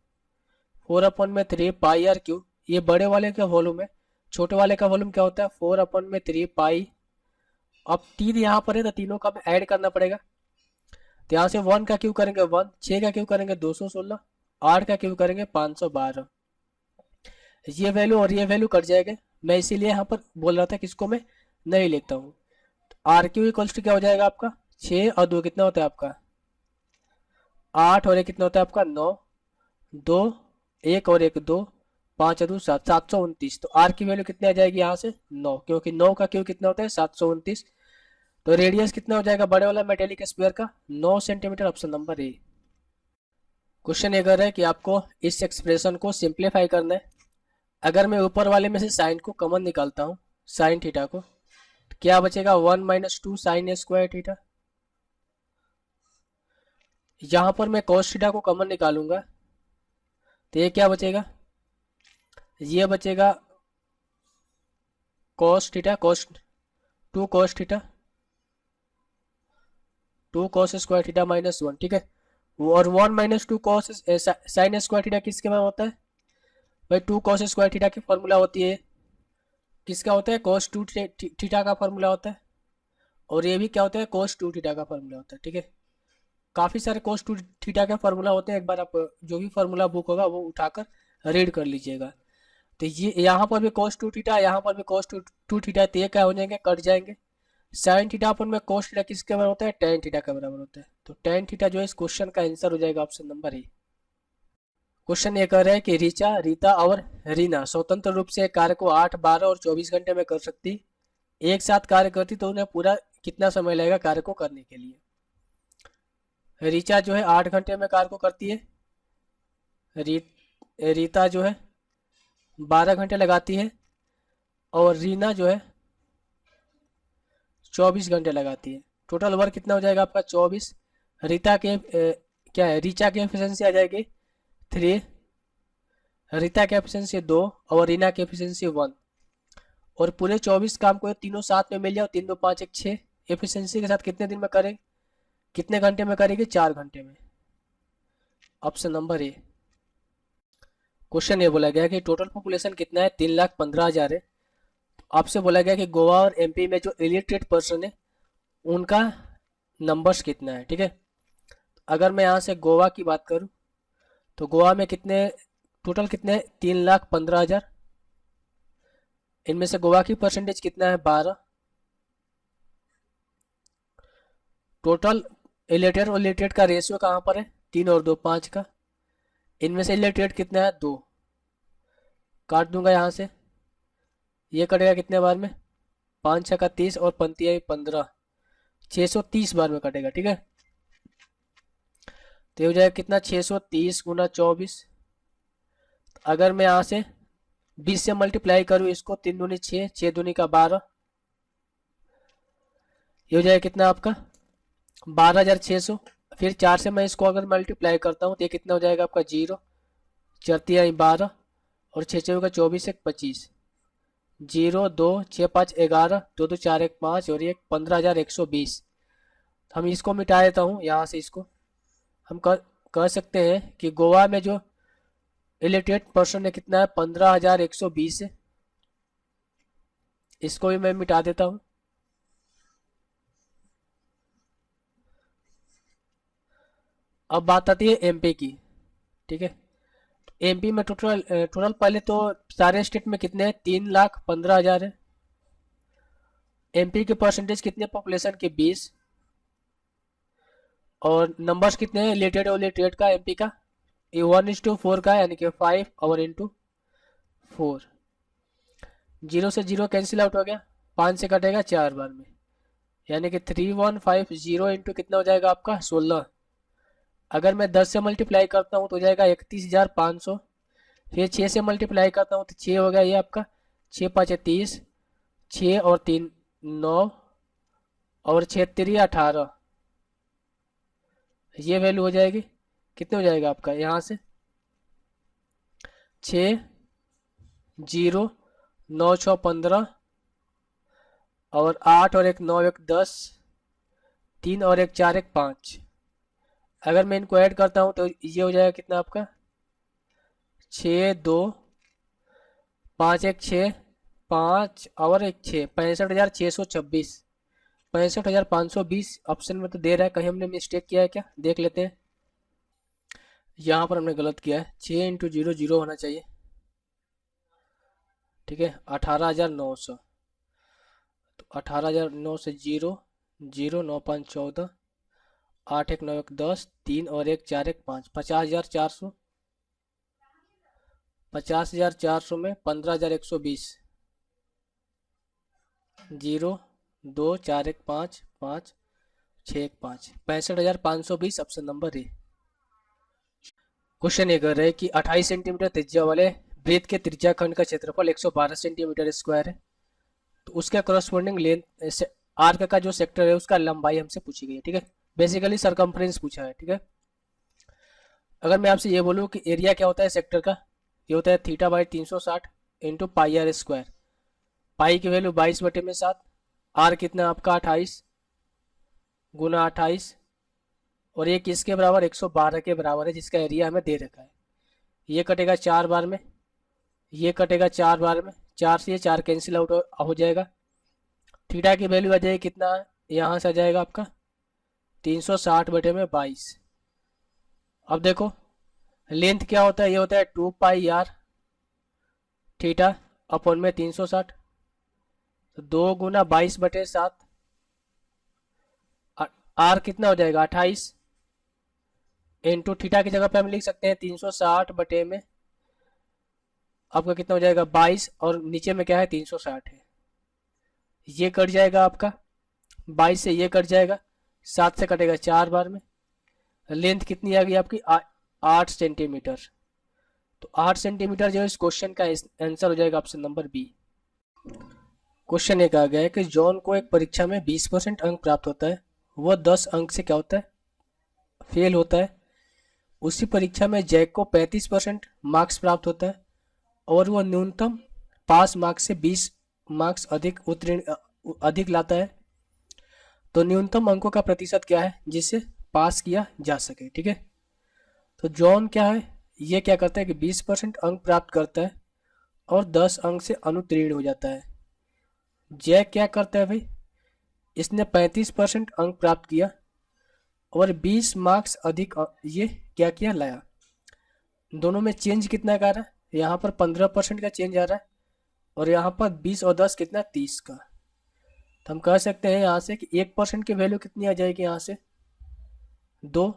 4/3 पाई आर क्यू, ये बड़े वाले का वॉल्यूम है। छोटे वाले का वॉल्यूम क्या होता है, 4/3 पाई। अब 3 यहाँ पर है, तो तीनों का ऐड करना पड़ेगा। तो यहाँ से 1 का क्यू करेंगे 1, 6 का क्यू करेंगे 216, 8 का क्यू करेंगे 512। ये वैल्यू और ये वैल्यू कट जाएगा। मैं इसीलिए यहाँ पर बोल रहा था कि इसको मैं नहीं लिखता हूँ। आर क्यू इक्वल्स टू क्या हो जाएगा आपका, 6 और 2 कितना होता है आपका 8, और 1 कितना होता है आपका 9, 2 1 और 1 2, 5 और 2 7, 729। तो आर की वैल्यू कितनी आ जाएगी यहाँ से 9, क्योंकि 9 का क्यू कितना होता है 729। तो रेडियस कितना हो जाएगा बड़े वाला मेटेलिक स्फीयर का, 9 centimetre, option number A. Question ये कर रहा है कि आपको इस एक्सप्रेशन को सिंप्लीफाई करना है। अगर मैं ऊपर वाले में से साइन को कॉमन निकालता हूँ, साइन थीटा को, तो क्या बचेगा 1 - 2 साइन स्क्वायर थीटा। यहाँ पर मैं कॉस थीटा को कॉमन निकालूंगा, तो ये क्या बचेगा, ये बचेगा cos theta, cos 2 cos theta, 2 cos square theta -1, ठीक है। और 1 - 2 कॉस साइन स्क्वायर थीटा किसके में होता है भाई, 2 कॉस स्क्वायर थीटा की फॉर्मूला होती है, किसका होता है, cos 2 थीटा का फॉर्मूला होता है। और ये भी क्या होता है, cos 2 थीटा का फॉर्मूला होता है, ठीक है। काफ़ी सारे cos 2 थीटा के फॉर्मूला होते हैं, एक बार आप जो भी फॉर्मूला बुक होगा वो उठाकर रीड कर लीजिएगा। तो ये यहाँ पर भी cos 2 थीटा, यहाँ पर भी cos 2 थीटा, तो ये क्या हो जाएंगे, कट जाएंगे। साइन थीटा अपन में cos थीटा किसके बराबर होता है, tan थीटा के बराबर होता है। तो tan थीटा जो है इस क्वेश्चन का आंसर हो जाएगा ऑप्शन नंबर ए। क्वेश्चन ये कह रहा है कि रीचा, रीता और रीना स्वतंत्र रूप से एक कार्य को 8, 12 और 24 घंटे में कर सकती। एक साथ कार्य करती तो उन्हें पूरा कितना समय लगेगा कार्य को करने के लिए। रीचा जो है 8 घंटे में कार्य को करती है, री रीता जो है 12 घंटे लगाती है, और रीना जो है 24 घंटे लगाती है। टोटल वर्क कितना हो जाएगा आपका 24। रीता के क्या है, रीचा की एफिशिएंसी आ जाएगी 3, रीता की एफिशिएंसी 2 और रीना की एफिशिएंसी 1। और पूरे 24 काम को तीनों साथ में मिल जाओ, 3 2 5 1 6। एफिशिएंसी के साथ कितने दिन में करेंगे, कितने घंटे में करेगी, 4 घंटे में, ऑप्शन नंबर ए। क्वेश्चन ये बोला गया कि टोटल पॉपुलेशन कितना है, 3,15,000 है। आपसे बोला गया कि गोवा और एमपी में जो इलिटरेट पर्सन है उनका नंबर्स कितना है, ठीक है। अगर मैं यहाँ से गोवा की बात करूँ, तो गोवा में कितने टोटल कितने, 3,15,000। इनमें से गोवा की परसेंटेज कितना है 12। टोटल इलिटरेट और इलिटरेट का रेशियो कहाँ पर है, 3 और 2 5 का। इनमें से इलिटरेट कितना है 2, काट दूंगा यहाँ से, ये कटेगा कितने बार में, 5 6 का 30 और 15 630 बार में कटेगा, ठीक है। तो ये हो जाएगा कितना, 630 गुना 24। अगर मैं यहाँ से 20 से मल्टीप्लाई करूँ इसको, 3 दूनी 6, 6 दूनी का 12, ये हो जाएगा कितना आपका 12,600। फिर 4 से मैं इसको अगर मल्टीप्लाई करता हूँ तो ये कितना हो जाएगा आपका 0, 4 12 और 6 6 का 24 1 25, 0 2 6 5 11, 2 2 4 1 5 और 1 15,120। हम इसको मिटा देता हूँ यहाँ से। इसको हम कह सकते हैं कि गोवा में जो इलिटरेट पर्सन है कितना है, 15,120 है। इसको भी मैं मिटा देता हूँ। अब बात आती है एमपी की। ठीक है, एमपी में टोटल पहले तो सारे स्टेट में कितने हैं, 3,15,000 है। एमपी के परसेंटेज कितने पॉपुलेशन के, 20। और नंबर्स कितने हैं इलिटरेट और इलिटरेट का एमपी का, ये 1:4 का है, यानी कि 5 और इंटू 4। 0 से 0 कैंसिल आउट हो गया, 5 से कटेगा 4 बार में, यानी कि 3150 इंटू कितना हो जाएगा आपका, 16। अगर मैं 10 से मल्टीप्लाई करता हूँ तो हो जाएगा 31,500। फिर 6 से मल्टीप्लाई करता हूँ तो 6 हो गया ये आपका, 6 5 30, 6 और 3 9, और 6 3 18। ये वैल्यू हो जाएगी, कितने हो जाएगा आपका यहाँ से, 6 0 9 6 15, और 8 और 1 9 1 10, 3 और 1 4 1 5। अगर मैं इनको ऐड करता हूँ तो ये हो जाएगा कितना आपका, 6 2 5 1 6, 5 और 1 6, 65,626, 65,520 ऑप्शन में तो दे रहा है। कहीं हमने मिस्टेक किया है क्या, देख लेते हैं। यहाँ पर हमने गलत किया है, 6 इंटू 0 0 होना चाहिए। ठीक है, 18,900। तो 18,900 से 0 0 9 5 14, 8 1 9 1 10, 3 और 1 4 1 5, 50,400। 50,400 में 15,120, 0 2 4 1 5 5 6 1 5, 65,520 ऑप्शन नंबर ए। क्वेश्चन ये कर रहे हैं कि 28 सेंटीमीटर त्रिज्या वाले वृत्त के त्रिज्या खंड का क्षेत्रफल 112 सेंटीमीटर स्क्वायर है। तो उसके करस्पॉन्डिंग लेंथ आर्क का जो सेक्टर है उसका लंबाई हमसे पूछी गई है। ठीक है, बेसिकली सरकमफ्रेंस पूछा है। ठीक है, अगर मैं आपसे ये बोलूँ कि एरिया क्या होता है सेक्टर का, ये होता है θ/360 इंटू पाई आर स्क्वायर। पाई की वैल्यू 22/7, आर कितना आपका 28 गुना 28, और ये किसके बराबर, 112 के बराबर है, जिसका एरिया हमें दे रखा है। ये कटेगा 4 बार में, ये कटेगा 4 बार में, 4 से ये 4 कैंसिल आउट हो जाएगा। थीटा की वैल्यू आ जाएगी कितना, यहाँ से आ जाएगा आपका 360/22। अब देखो लेंथ क्या होता है, ये होता है 2πr थीटा अपॉन में 360, तो 2 गुना 22/7, आर कितना हो जाएगा 28, इंटू थीटा की जगह पे हम लिख सकते हैं 360 में आपका कितना हो जाएगा 22, और नीचे में क्या है 360 है। ये कट जाएगा आपका 22 से, ये कट जाएगा 7 से कटेगा 4 बार में। लेंथ कितनी आ गई आपकी 8 सेंटीमीटर। तो 8 सेंटीमीटर जो है इस क्वेश्चन का आंसर हो जाएगा ऑप्शन नंबर बी। क्वेश्चन एक आ गया है कि जॉन को एक परीक्षा में 20% अंक प्राप्त होता है, वह 10 अंक से क्या होता है, फेल होता है। उसी परीक्षा में जैक को 35% मार्क्स प्राप्त होता है और वह न्यूनतम पास मार्क्स से 20 मार्क्स अधिक लाता है। तो न्यूनतम अंकों का प्रतिशत क्या है जिससे पास किया जा सके। ठीक है, तो जॉन क्या है, ये क्या करता है कि 20% अंक प्राप्त करता है और 10 अंक से अनुत्तीर्ण हो जाता है। जैक क्या करता है भाई, इसने 35% अंक प्राप्त किया और 20 मार्क्स अधिक ये क्या किया, लाया। दोनों में चेंज कितना का रहा है, यहाँ पर 15% का चेंज आ रहा है और यहाँ पर 20 और 10 कितना, 30 का। तो हम कह सकते हैं यहाँ से कि 1% की वैल्यू कितनी आ जाएगी, यहाँ से 2,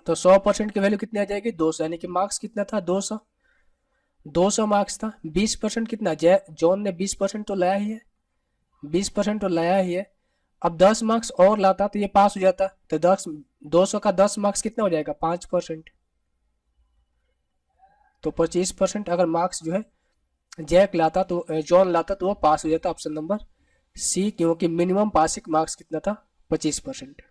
तो 100% की वैल्यू कितनी आ जाएगी, 200, यानी कि मार्क्स कितना था 200, 200 मार्क्स था। 20% कितना, जॉन ने 20% तो लाया ही है, 20% तो लाया ही है। अब 10 मार्क्स और लाता तो ये पास हो जाता। तो 200 का 10 मार्क्स कितना हो जाएगा, 5%। तो 25% अगर मार्क्स जो है जैक लाता तो जॉन लाता तो वो पास हो जाता, ऑप्शन नंबर सी, क्योंकि मिनिमम पासिंग मार्क्स कितना था, 25%।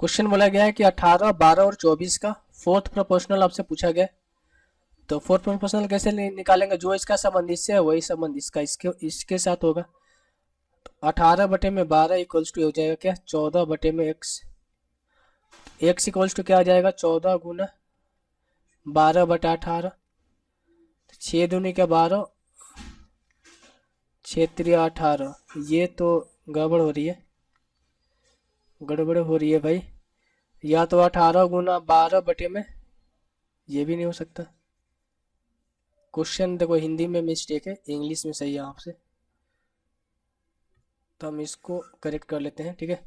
क्वेश्चन बोला गया है कि 18, 12 और 24 का फोर्थ प्रोपोर्शनल आपसे पूछा गया। तो फोर्थ प्रोपोर्शनल कैसे निकालेंगे, जो इसका संबंध इससे है वही संबंध इसका इसके साथ होगा। तो 18/12 इक्वल्स टू हो जाएगा क्या, 14/x। x इक्वल्स टू क्या आ जाएगा, 14 गुना 12/18। 6 दूनी क्या 12, 6 3 18। ये तो गड़बड़ हो रही है, गड़बड़ हो रही है भाई। या तो 18 गुना 12 बटे में, ये भी नहीं हो सकता। क्वेश्चन देखो हिंदी में मिस्टेक है, इंग्लिश में सही है आपसे, तो हम इसको करेक्ट कर लेते हैं, ठीक है।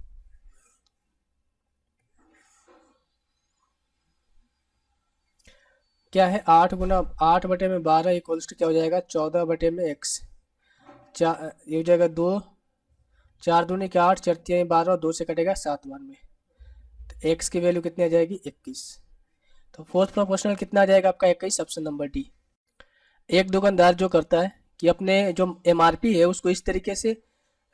क्या है, 8 गुना 8 बटे में 12 इक्वल्स टू क्या हो जाएगा, 14/x। ये हो जाएगा 2, 4 दूनी क्या 8, 4 तिया 12, और 2 से कटेगा 7 बार में। तो x की वैल्यू कितनी आ जाएगी, 21। तो फोर्थ प्रोपोर्शनल कितना आ जाएगा आपका, 21, ऑप्शन नंबर डी। एक दुकानदार जो करता है कि अपने जो MRP है उसको इस तरीके से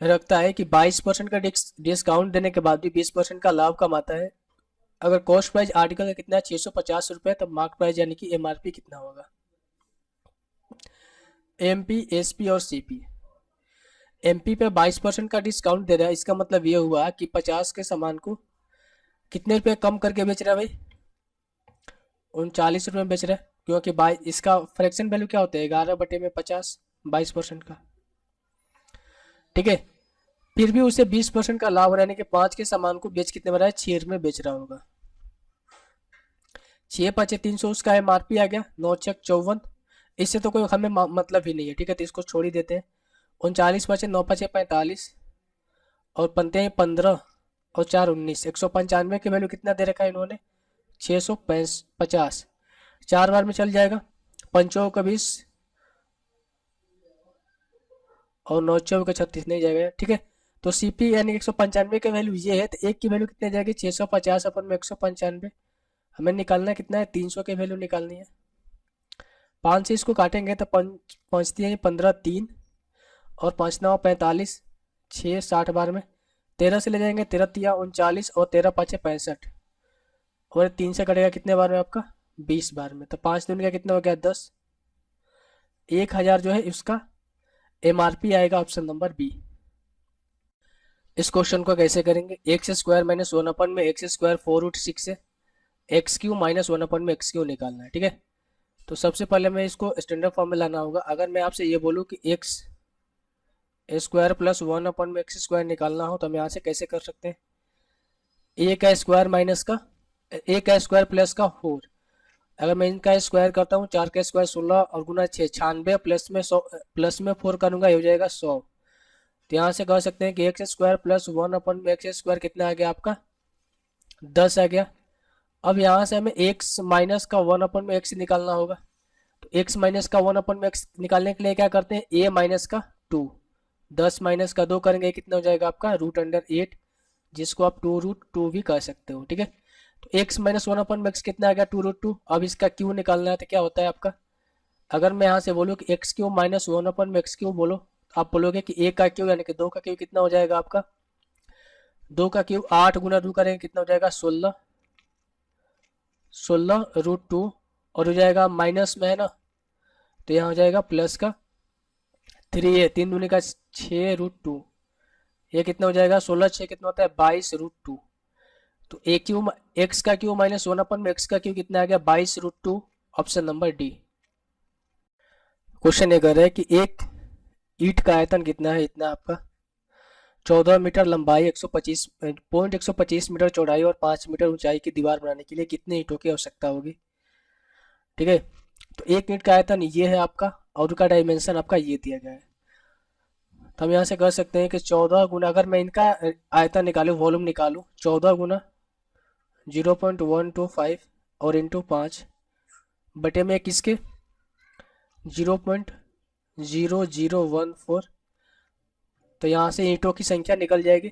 रखता है कि 22% का डिस्काउंट देने के बाद भी 20% का लाभ कमाता है। अगर कॉस्ट प्राइस आर्टिकल का कितना है, 650 रुपये, तब मार्क प्राइस यानी कि MRP कितना होगा। MP, SP और CP। MP पे 22% का डिस्काउंट दे रहा है, इसका मतलब ये हुआ कि 50 के सामान को कितने रुपए कम करके बेच रहा है भाई, 39 रुपये में बेच रहा है। क्योंकि बाई इसका फ्रैक्शन वैल्यू क्या होता है, 11/50, 22% का, ठीक है। फिर भी उसे 20% का लाभ रहने के 5 के सामान को बेच कितने में रहा है, 6 में बेच रहा होगा। 6 5 300 उसका MRP आ गया, 9 6 54। इससे तो कोई हमें मतलब ही नहीं है, ठीक है, तो इसको छोड़ ही देते हैं। 39 5 9 5 45, और पंते 15, और 4 19, 195 की वैल्यू कितना दे रखा है इन्होंने, 650। 4 बार में चल जाएगा, 5 का 20, और 9 का 36 नहीं जाएगा, ठीक है। तो CP यानी 195 की वैल्यू ये है, तो एक की वैल्यू कितनी जाएगी, 650 अपन में 195। हमें निकालना कितना है, 300 की वैल्यू निकालनी है। 5 से इसको काटेंगे तो पहुँचती है 15 3, और 5 9 45, 6 60 बार में। 13 से ले जाएंगे, 13 तिया 39, और 13 5 65, और 3 से कटेगा कितने बार में आपका, 20 बार में। तो 5 दूनी का कितना हो गया, 10। 1000 जो है उसका MRP आएगा, ऑप्शन नंबर बी। इस क्वेश्चन को कैसे करेंगे, x² - 1 में x² 4√6 है, x³ - 1 में x³ निकालना है, ठीक है। तो सबसे पहले मैं इसको स्टैंडर्ड फॉर्म में लाना होगा। अगर मैं आपसे ये बोलूँ कि x² + 1 में x² निकालना हो, तो हम यहाँ से कैसे कर सकते हैं, a का स्क्वायर माइनस का a का स्क्वायर प्लस का 4। अगर मैं इनका स्क्वायर करता हूँ, 4 का स्क्वायर 16, और गुना 6 96, प्लस में 100, प्लस में 4 करूँगा, ये हो जाएगा 100। तो यहाँ से कह सकते हैं कि x² + 1 में x² कितना आ गया आपका, 10 आ गया। अब यहाँ से हमें x माइनस का 1 में x निकालना होगा। तो x माइनस का 1 में x निकालने के लिए क्या करते हैं, a माइनस का 2, 10 माइनस का 2 करेंगे, कितना हो जाएगा आपका, √8, जिसको आप 2√2 भी कह सकते हो, ठीक है। तो x - 1 में x कितना आ गया, 2√2। अब इसका q निकालना है, तो क्या होता है आपका, अगर मैं यहाँ से बोलूँ कि x³ - 1 में x³ बोलो, तो आप बोलोगे कि a का क्यू यानी कि 2 का क्यू कितना हो जाएगा आपका, 2 का क्यू 8 गुना 2 करेंगे, कितना हो जाएगा, 16, 16√2, और हो जाएगा माइनस में है ना, तो यहाँ हो जाएगा प्लस का 3 है, 3 दूनी का 6√2, ये कितना हो जाएगा, 16 6 कितना होता है, 22√2। तो x का क्यू - 1 में x का क्यू कितना आ गया, 22√2, ऑप्शन नंबर डी। क्वेश्चन ये कर रहा है कि एक ईंट का आयतन कितना है, इतना आपका 14 मीटर लंबाई, 125 मीटर चौड़ाई और 5 मीटर ऊंचाई की दीवार बनाने के लिए कितने ईंटों की आवश्यकता होगी, ठीक है। तो एक ईंट का आयतन ये है आपका, और उसका डायमेंशन आपका ये दिया गया है। तो हम यहाँ से कर सकते हैं कि 14 गुना, अगर मैं इनका आयतन निकालूँ, वॉल्यूम निकालूँ, 14 गुना 0.125 और इंटू 5 बटे में किसके 0.0014। तो यहाँ से ईंटों की संख्या निकल जाएगी।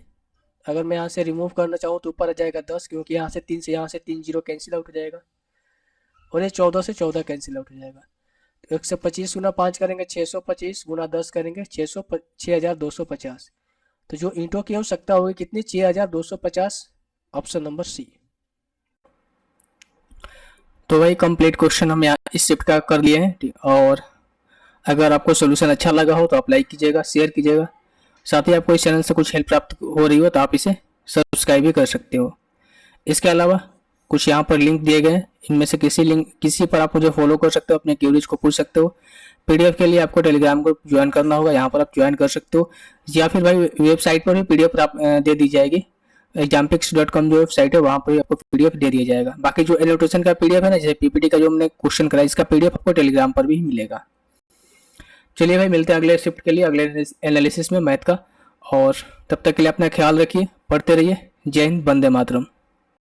अगर मैं यहाँ से रिमूव करना चाहूँ तो ऊपर आ जाएगा 10, क्योंकि यहाँ से 3 जीरो कैंसिल आउट हो जाएगा, और ये 14 से 14 कैंसिल आउट हो जाएगा। तो 125 गुना 5 करेंगे, 625 गुना 10 करेंगे, 6250। तो जो ईंटों की आवश्यकता होगी कितनी, 6250, ऑप्शन नंबर सी। तो वही कंप्लीट क्वेश्चन हम यहाँ इस शिफ्ट का कर लिए हैं, और अगर आपको सोल्यूशन अच्छा लगा हो तो आप लाइक कीजिएगा, शेयर कीजिएगा, साथ ही आपको इस चैनल से कुछ हेल्प प्राप्त हो रही हो तो आप इसे सब्सक्राइब भी कर सकते हो। इसके अलावा कुछ यहाँ पर लिंक दिए गए हैं, इनमें से किसी पर आप मुझे फॉलो कर सकते हो, अपने क्यूरीज को पूछ सकते हो। पीडीएफ के लिए आपको टेलीग्राम ग्रुप ज्वाइन करना होगा, यहाँ पर आप ज्वाइन कर सकते हो, या फिर भाई वेबसाइट पर भी पीडीएफ दे दी जाएगी। exampix.com जो वेबसाइट है वहाँ पर भी आपको पीडीएफ दे दिया जाएगा। बाकी जो एनोटेशन का पीडीएफ है ना, जैसे पीपीटी का जो हमने क्वेश्चन कराया, इसका पीडीएफ आपको टेलीग्राम पर भी मिलेगा। चलिए भाई, मिलते हैं अगले शिफ्ट के लिए, अगले एनालिसिस में मैथ का। और तब तक के लिए अपना ख्याल रखिए, पढ़ते रहिए। जय हिंद, वंदे मातरम।